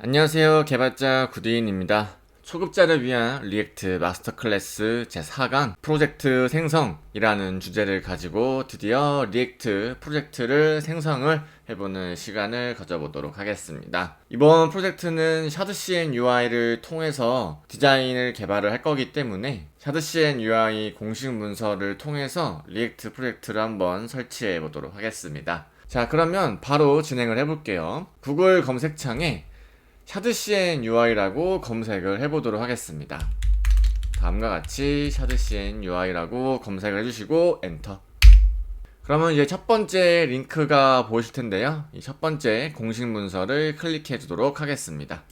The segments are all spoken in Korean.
안녕하세요. 개발자 구디인입니다. 초급자를 위한 리액트 마스터 클래스 제4강 프로젝트 생성이라는 주제를 가지고 드디어 리액트 프로젝트를 생성을 해보는 시간을 가져보도록 하겠습니다. 이번 프로젝트는 샤드CN UI를 통해서 디자인을 개발을 할 거기 때문에 샤드CN UI 공식 문서를 통해서 리액트 프로젝트를 한번 설치해 보도록 하겠습니다. 자, 그러면 바로 진행을 해볼게요. 구글 검색창에 샤드CN UI라고 검색을 해보도록 하겠습니다. 다음과 같이 샤드CN UI라고 검색을 해주시고 엔터. 그러면 이제 첫 번째 링크가 보이실 텐데요. 이 첫 번째 공식 문서를 클릭해 주도록 하겠습니다.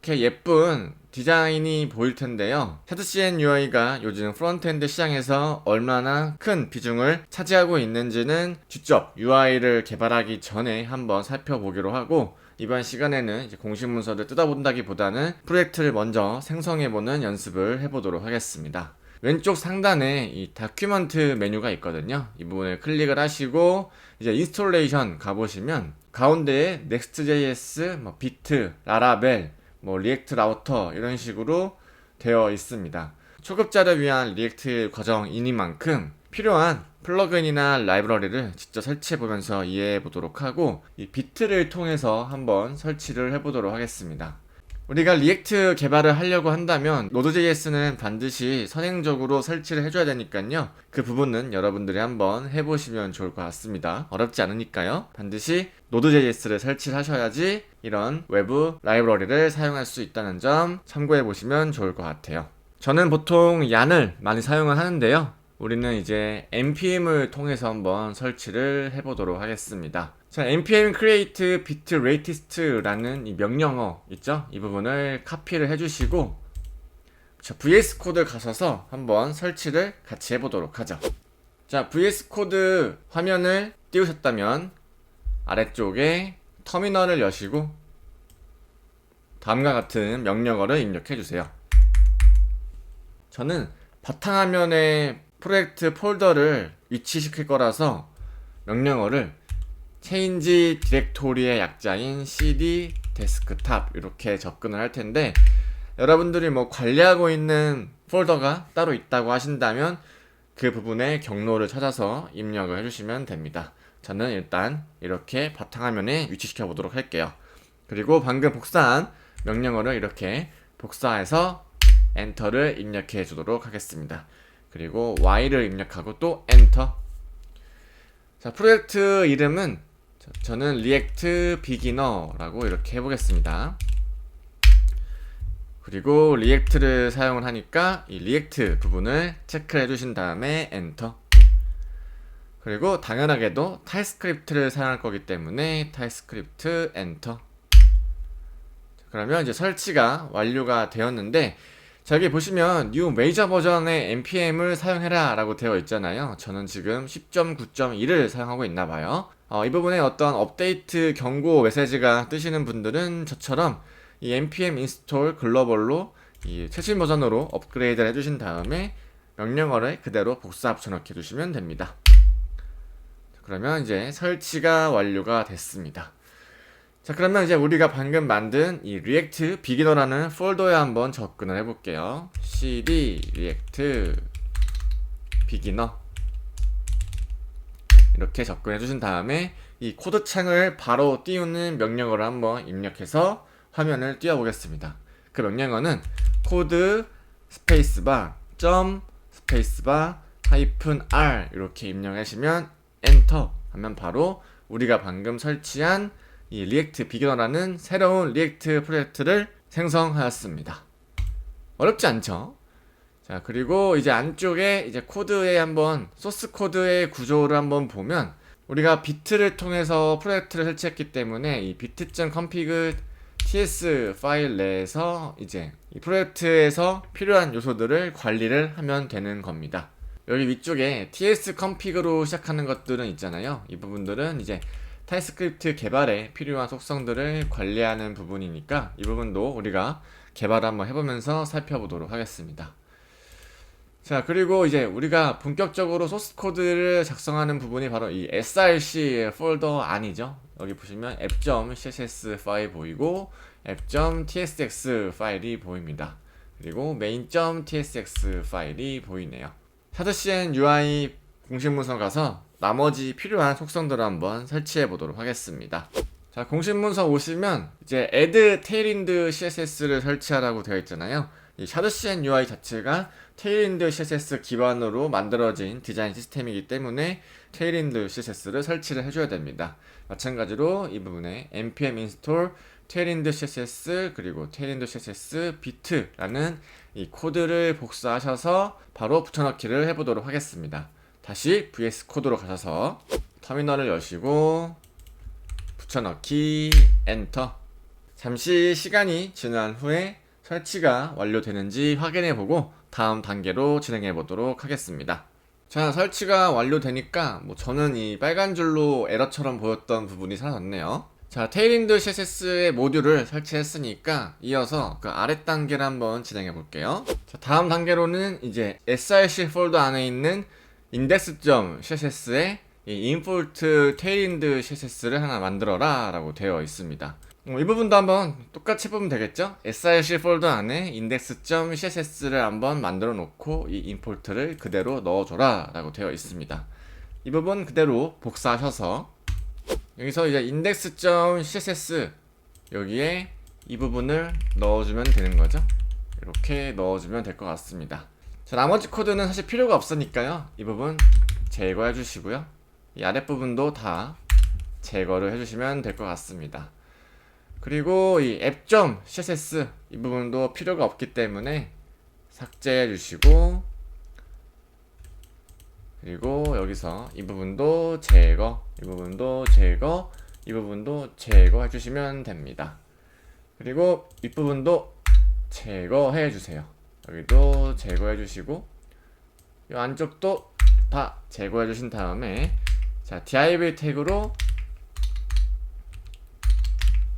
이렇게 예쁜 디자인이 보일 텐데요. 샤드CN UI가 요즘 프론트엔드 시장에서 얼마나 큰 비중을 차지하고 있는지는 직접 UI를 개발하기 전에 한번 살펴보기로 하고, 이번 시간에는 이제 공식 문서를 뜯어본다기보다는 프로젝트를 먼저 생성해보는 연습을 해보도록 하겠습니다. 왼쪽 상단에 이 다큐먼트 메뉴가 있거든요. 이 부분을 클릭을 하시고 이제 인스톨레이션 가보시면 가운데에 Next.js, 비트, 라라벨, 리액트 라우터 이런 식으로 되어 있습니다. 초급자를 위한 리액트 과정이니만큼 필요한 플러그인이나 라이브러리를 직접 설치해 보면서 이해해 보도록 하고, 이 비트를 통해서 한번 설치를 해 보도록 하겠습니다. 우리가 리액트 개발을 하려고 한다면 노드.js는 반드시 선행적으로 설치를 해줘야 되니까요. 그 부분은 여러분들이 한번 해보시면 좋을 것 같습니다. 어렵지 않으니까요. 반드시 노드.js를 설치를 하셔야지 이런 외부 라이브러리를 사용할 수 있다는 점 참고해 보시면 좋을 것 같아요. 저는 보통 얀을 많이 사용을 하는데요. 우리는 이제 npm을 통해서 한번 설치를 해보도록 하겠습니다. 자, npm create bit latest라는 이 명령어 있죠? 이 부분을 카피를 해주시고, 자, VS 코드 가셔서 한번 설치를 같이 해보도록 하죠. 자, VS 코드 화면을 띄우셨다면 아래쪽에 터미널을 여시고 다음과 같은 명령어를 입력해주세요. 저는 바탕화면에 프로젝트 폴더를 위치시킬 거라서 명령어를 change 디렉토리의 약자인 cd 데스크탑 이렇게 접근을 할 텐데, 여러분들이 관리하고 있는 폴더가 따로 있다고 하신다면 그 부분의 경로를 찾아서 입력을 해주시면 됩니다. 저는 일단 이렇게 바탕화면에 위치시켜 보도록 할게요. 그리고 방금 복사한 명령어를 이렇게 복사해서 엔터를 입력해 주도록 하겠습니다. 그리고 Y를 입력하고 또 엔터. 자, 프로젝트 이름은 저는 리액트 비기너라고 이렇게 해보겠습니다. 그리고 리액트를 사용을 하니까 이 리액트 부분을 체크해 주신 다음에 엔터. 그리고 당연하게도 타입스크립트를 사용할 거기 때문에 타입스크립트 엔터. 그러면 이제 설치가 완료가 되었는데, 저기 보시면 new major 버전의 npm을 사용해라 라고 되어 있잖아요. 저는 지금 10.9.1을 사용하고 있나봐요. 이 부분에 어떤 업데이트 경고 메시지가 뜨시는 분들은 저처럼 이 npm install 글로벌로 이 최신 버전으로 업그레이드를 해주신 다음에 명령어를 그대로 복사 붙여넣기 해주시면 됩니다. 그러면 이제 설치가 완료가 됐습니다. 자, 그러면 이제 우리가 방금 만든 이 리액트 비기너라는 폴더에 한번 접근을 해볼게요. cd 리액트 비기너 이렇게 접근해 주신 다음에 이 코드 창을 바로 띄우는 명령어를 한번 입력해서 화면을 띄워 보겠습니다. 그 명령어는 코드 스페이스바 점 스페이스바 하이픈 r 이렇게 입력하시면 엔터 하면 바로 우리가 방금 설치한 이 리액트 비기너라는 새로운 리액트 프로젝트를 생성하였습니다. 어렵지 않죠? 자, 그리고 이제 안쪽에 이제 코드에 한번 소스 코드의 구조를 한번 보면, 우리가 비트를 통해서 프로젝트를 설치했기 때문에 이 bi트.config ts 파일 내에서 이제 이 프로젝트에서 필요한 요소들을 관리를 하면 되는 겁니다. 여기 위쪽에 tsconfig로 시작하는 것들은 있잖아요. 이 부분들은 이제 타입스크립트 개발에 필요한 속성들을 관리하는 부분이니까 이 부분도 우리가 개발을 한번 해보면서 살펴보도록 하겠습니다. 자, 그리고 이제 우리가 본격적으로 소스 코드를 작성하는 부분이 바로 이 src 폴더 안이죠. 여기 보시면 app.css 파일 보이고 app.tsx 파일이 보입니다. 그리고 main.tsx 파일이 보이네요. 샤드CN UI 공식 문서 가서 나머지 필요한 속성들을 한번 설치해 보도록 하겠습니다. 자, 공식 문서 오시면 이제 add tailwind css를 설치하라고 되어 있잖아요. 이 샤드CN UI 자체가 테일윈드 CSS 기반으로 만들어진 디자인 시스템이기 때문에 테일윈드 CSS를 설치를 해줘야 됩니다. 마찬가지로 이 부분에 npm install 테일윈드 CSS 그리고 테일윈드 CSS bit라는 이 코드를 복사하셔서 바로 붙여넣기를 해보도록 하겠습니다. 다시 VS 코드로 가셔서 터미널을 여시고 붙여넣기 엔터. 잠시 시간이 지난 후에 설치가 완료되는지 확인해보고 다음 단계로 진행해보도록 하겠습니다. 자, 설치가 완료되니까 저는 이 빨간 줄로 에러처럼 보였던 부분이 사라졌네요. 자, 테일윈드 CSS의 모듈을 설치했으니까 이어서 그 아래 단계를 한번 진행해볼게요. 자, 다음 단계로는 이제 src 폴더 안에 있는 index.css에 이 import 테일윈드 CSS를 하나 만들어라 라고 되어 있습니다. 이 부분도 한번 똑같이 해보면 되겠죠? src 폴더 안에 index.css를 한번 만들어 놓고 이 임포트를 그대로 넣어줘라 라고 되어 있습니다. 이 부분 그대로 복사하셔서 여기서 이제 index.css 여기에 이 부분을 넣어주면 되는 거죠. 이렇게 넣어주면 될 것 같습니다. 자, 나머지 코드는 사실 필요가 없으니까요. 이 부분 제거해 주시고요. 이 아랫부분도 다 제거를 해주시면 될 것 같습니다. 그리고 이 app.css 이 부분도 필요가 없기 때문에 삭제해 주시고, 그리고 여기서 이 부분도 제거, 이 부분도 제거, 이 부분도 제거해 주시면 됩니다. 그리고 이 부분도 제거해 주세요. 여기도 제거해 주시고 이 안쪽도 다 제거해 주신 다음에 자, div 태그로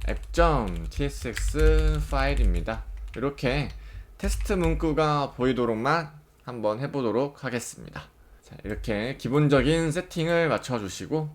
app.tsx 파일입니다. 이렇게 테스트 문구가 보이도록만 한번 해보도록 하겠습니다. 자, 이렇게 기본적인 세팅을 맞춰주시고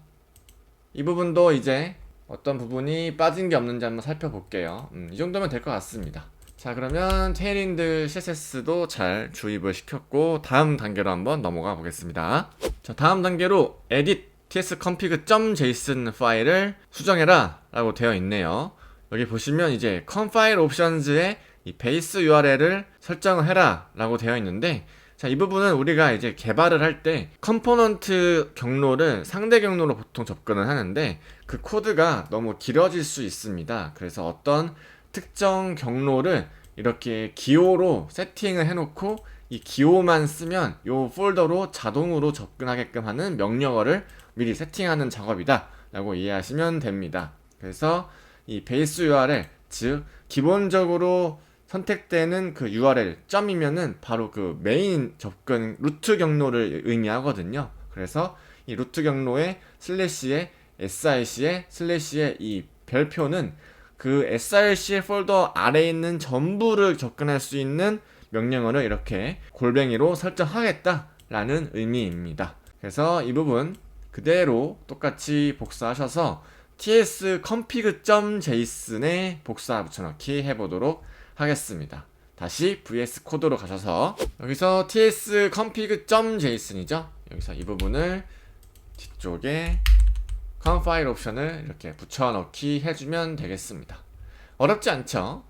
이 부분도 이제 어떤 부분이 빠진 게 없는지 한번 살펴볼게요. 이 정도면 될 것 같습니다. 자, 그러면 테일윈드 CSS도 잘 주입을 시켰고 다음 단계로 한번 넘어가 보겠습니다. 자, 다음 단계로 edit tsconfig.json 파일을 수정해라 라고 되어 있네요. 여기 보시면 이제 confile options에 이 베이스 URL을 설정을 해라 라고 되어 있는데, 자, 이 부분은 우리가 이제 개발을 할 때 컴포넌트 경로를 상대 경로로 보통 접근을 하는데 그 코드가 너무 길어질 수 있습니다. 그래서 어떤 특정 경로를 이렇게 기호로 세팅을 해놓고 이 기호만 쓰면 이 폴더로 자동으로 접근하게끔 하는 명령어를 미리 세팅하는 작업이다 라고 이해하시면 됩니다. 그래서 이 베이스 URL, 즉 기본적으로 선택되는 그 URL 점이면은 바로 그 메인 접근 루트 경로를 의미하거든요. 그래서 이 루트 경로에 슬래시에 src에 슬래시에 이 별표는 그 src 폴더 아래에 있는 전부를 접근할 수 있는 명령어를 이렇게 골뱅이로 설정하겠다라는 의미입니다. 그래서 이 부분 그대로 똑같이 복사하셔서 tsconfig.json에 복사 붙여넣기 해보도록 하겠습니다. 다시 VS 코드로 가셔서 여기서 tsconfig.json이죠. 여기서 이 부분을 뒤쪽에 confile 옵션을 이렇게 붙여넣기 해주면 되겠습니다. 어렵지 않죠?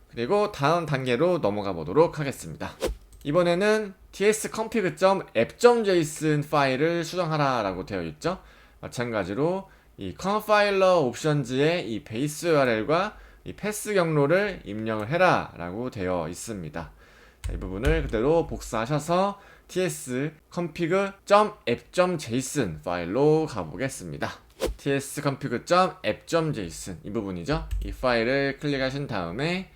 그리고 다음 단계로 넘어가 보도록 하겠습니다. 이번에는 tsconfig.app.json 파일을 수정하라 라고 되어 있죠. 마찬가지로 이 컴파일러 옵션즈의 이 베이스 URL과 이 패스 경로를 입력을 해라 라고 되어 있습니다. 자, 이 부분을 그대로 복사하셔서 tsconfig.app.json 파일로 가보겠습니다. tsconfig.app.json 이 부분이죠. 이 파일을 클릭하신 다음에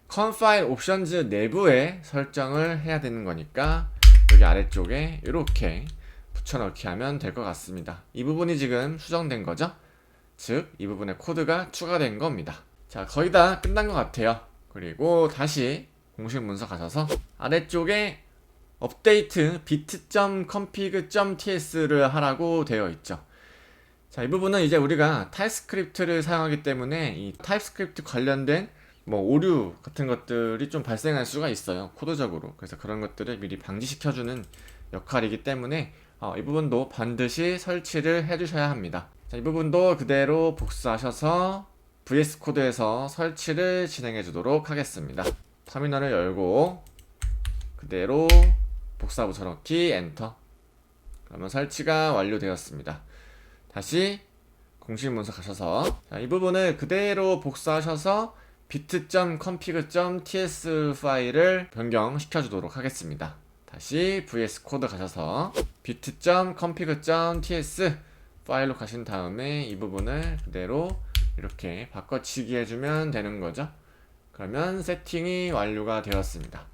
컴파일 옵션즈 내부에 설정을 해야 되는 거니까 여기 아래쪽에 이렇게 붙여넣기 하면 될 것 같습니다. 이 부분이 지금 수정된 거죠. 즉 이 부분에 코드가 추가된 겁니다. 자, 거의 다 끝난 것 같아요. 그리고 다시 공식 문서 가셔서 아래쪽에 업데이트 bit.config.ts를 하라고 되어 있죠. 자, 이 부분은 이제 우리가 타입스크립트를 사용하기 때문에 이 타입스크립트 관련된 뭐 오류 같은 것들이 좀 발생할 수가 있어요, 코드적으로. 그래서 그런 것들을 미리 방지시켜주는 역할이기 때문에 이 부분도 반드시 설치를 해주셔야 합니다. 자, 이 부분도 그대로 복사하셔서 VS 코드에서 설치를 진행해 주도록 하겠습니다. 터미널을 열고 그대로 복사 붙여넣기 엔터. 그러면 설치가 완료되었습니다. 다시 공식 문서 가셔서 이 부분을 그대로 복사하셔서 bit.config.ts 파일을 변경시켜 주도록 하겠습니다. 다시 VS 코드 가셔서 bit.config.ts 파일로 가신 다음에 이 부분을 그대로 이렇게 바꿔치기 해주면 되는 거죠. 그러면 세팅이 완료가 되었습니다.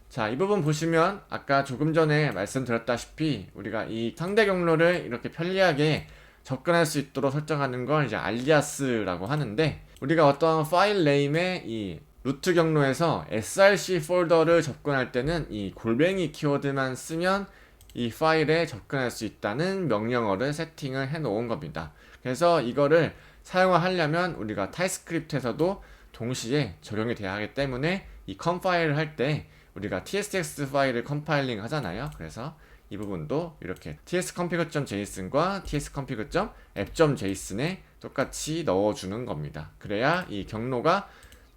자, 이 부분 보시면 아까 조금 전에 말씀드렸다시피 우리가 이 상대 경로를 이렇게 편리하게 접근할 수 있도록 설정하는 걸 이제 알리아스라고 하는데, 우리가 어떤 파일 네임의 이 루트 경로에서 src 폴더를 접근할 때는 이 골뱅이 키워드만 쓰면 이 파일에 접근할 수 있다는 명령어를 세팅을 해 놓은 겁니다. 그래서 이거를 사용하려면 우리가 타입스크립트에서도 동시에 적용이 돼야 하기 때문에 이 컴파일을 할 때 우리가 tsx 파일을 컴파일링 하잖아요. 그래서 이 부분도 이렇게 tsconfig.json과 tsconfig.app.json에 똑같이 넣어주는 겁니다. 그래야 이 경로가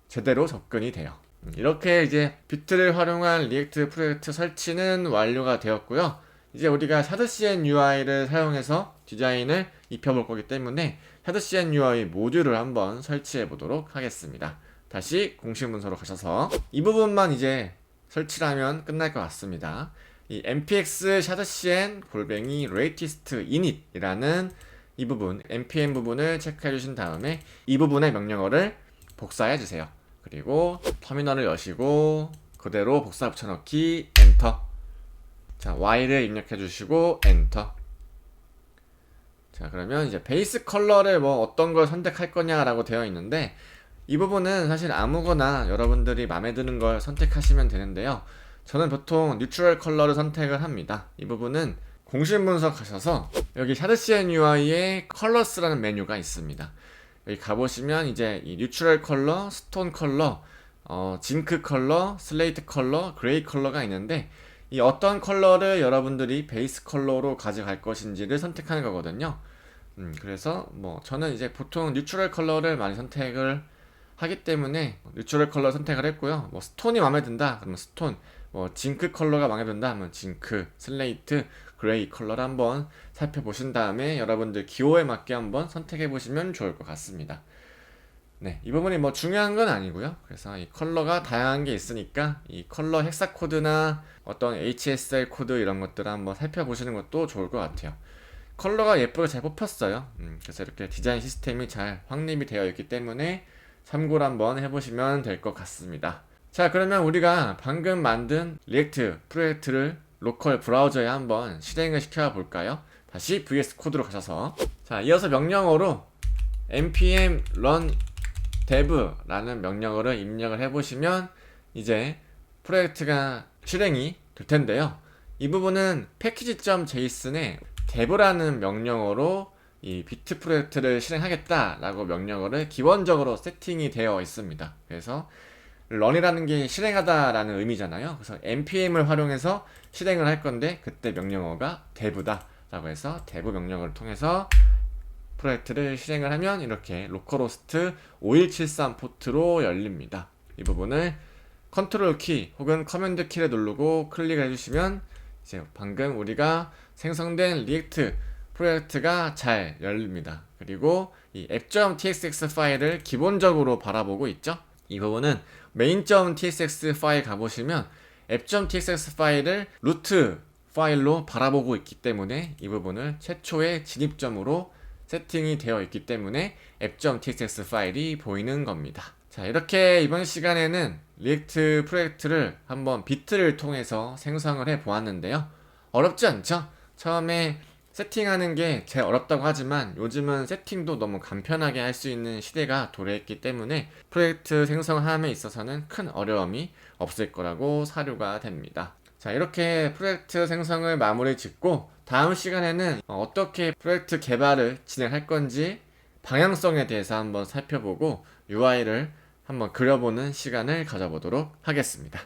제대로 접근이 돼요. 이렇게 이제 비트를 활용한 리액트 프로젝트 설치는 완료가 되었고요. 이제 우리가 샤드CN UI를 사용해서 디자인을 입혀볼 거기 때문에 샤드CN UI 모듈을 한번 설치해 보도록 하겠습니다. 다시 공식 문서로 가셔서 이 부분만 이제 설치를 하면 끝날 것 같습니다. 이 npx 샤드cn 골뱅이 latest init 이라는 이 부분 npm 부분을 체크해 주신 다음에 이 부분의 명령어를 복사해 주세요. 그리고 터미널을 여시고 그대로 복사 붙여넣기 엔터. 자, Y를 입력해 주시고 엔터. 자, 그러면 이제 베이스 컬러를 뭐 어떤 걸 선택할 거냐라고 되어 있는데, 이 부분은 사실 아무거나 여러분들이 마음에 드는 걸 선택하시면 되는데요. 저는 보통 뉴트럴 컬러를 선택을 합니다. 이 부분은 공식 문서 가셔서 여기 샤드CN UI에 컬러스라는 메뉴가 있습니다. 여기 가보시면 이제 이 뉴트럴 컬러, 스톤 컬러, 징크 컬러, 슬레이트 컬러, 그레이 컬러가 있는데, 이 어떤 컬러를 여러분들이 베이스 컬러로 가져갈 것인지를 선택하는 거거든요. 그래서 뭐 저는 이제 보통 뉴트럴 컬러를 많이 선택을 하기 때문에 뉴트럴 컬러 선택을 했고요. 뭐 스톤이 마음에 든다 그러면 스톤, 뭐 징크 컬러가 마음에 든다 하면 징크, 슬레이트, 그레이 컬러를 한번 살펴보신 다음에 여러분들 기호에 맞게 한번 선택해 보시면 좋을 것 같습니다. 네, 이 부분이 뭐 중요한 건 아니고요. 그래서 이 컬러가 다양한 게 있으니까 이 컬러 헥사 코드나 어떤 HSL 코드 이런 것들을 한번 살펴보시는 것도 좋을 것 같아요. 컬러가 예쁘게 잘 뽑혔어요. 그래서 이렇게 디자인 시스템이 잘 확립이 되어 있기 때문에 참고를 한번 해보시면 될 것 같습니다. 자, 그러면 우리가 방금 만든 리액트 프로젝트를 로컬 브라우저에 한번 실행을 시켜 볼까요? 다시 VS 코드로 가셔서 자, 이어서 명령어로 npm run dev라는 명령어를 입력을 해보시면 이제 프로젝트가 실행이 될 텐데요. 이 부분은 package.json에 dev라는 명령어로 이 비트 프로젝트를 실행하겠다라고 명령어를 기본적으로 세팅이 되어 있습니다. 그래서 run이라는 게 실행하다라는 의미잖아요. 그래서 npm을 활용해서 실행을 할 건데 그때 명령어가 dev다 라고 해서 dev 명령어를 통해서 프로젝트를 실행을 하면 이렇게 로컬호스트 5173 포트로 열립니다. 이 부분을 컨트롤 키 혹은 커맨드 키를 누르고 클릭을 해주시면 이제 방금 우리가 생성된 리액트 프로젝트가 잘 열립니다. 그리고 이 app.tsx 파일을 기본적으로 바라보고 있죠. 이 부분은 main.tsx 파일 가보시면 app.tsx 파일을 루트 파일로 바라보고 있기 때문에 이 부분을 최초의 진입점으로 세팅이 되어 있기 때문에 app.tsx 파일이 보이는 겁니다. 자, 이렇게 이번 시간에는 리액트 프로젝트를 한번 비트를 통해서 생성을 해 보았는데요. 어렵지 않죠? 처음에 세팅하는 게 제일 어렵다고 하지만 요즘은 세팅도 너무 간편하게 할 수 있는 시대가 도래했기 때문에 프로젝트 생성함에 있어서는 큰 어려움이 없을 거라고 사료가 됩니다. 자, 이렇게 프로젝트 생성을 마무리 짓고 다음 시간에는 어떻게 프로젝트 개발을 진행할 건지 방향성에 대해서 한번 살펴보고 UI를 한번 그려보는 시간을 가져보도록 하겠습니다.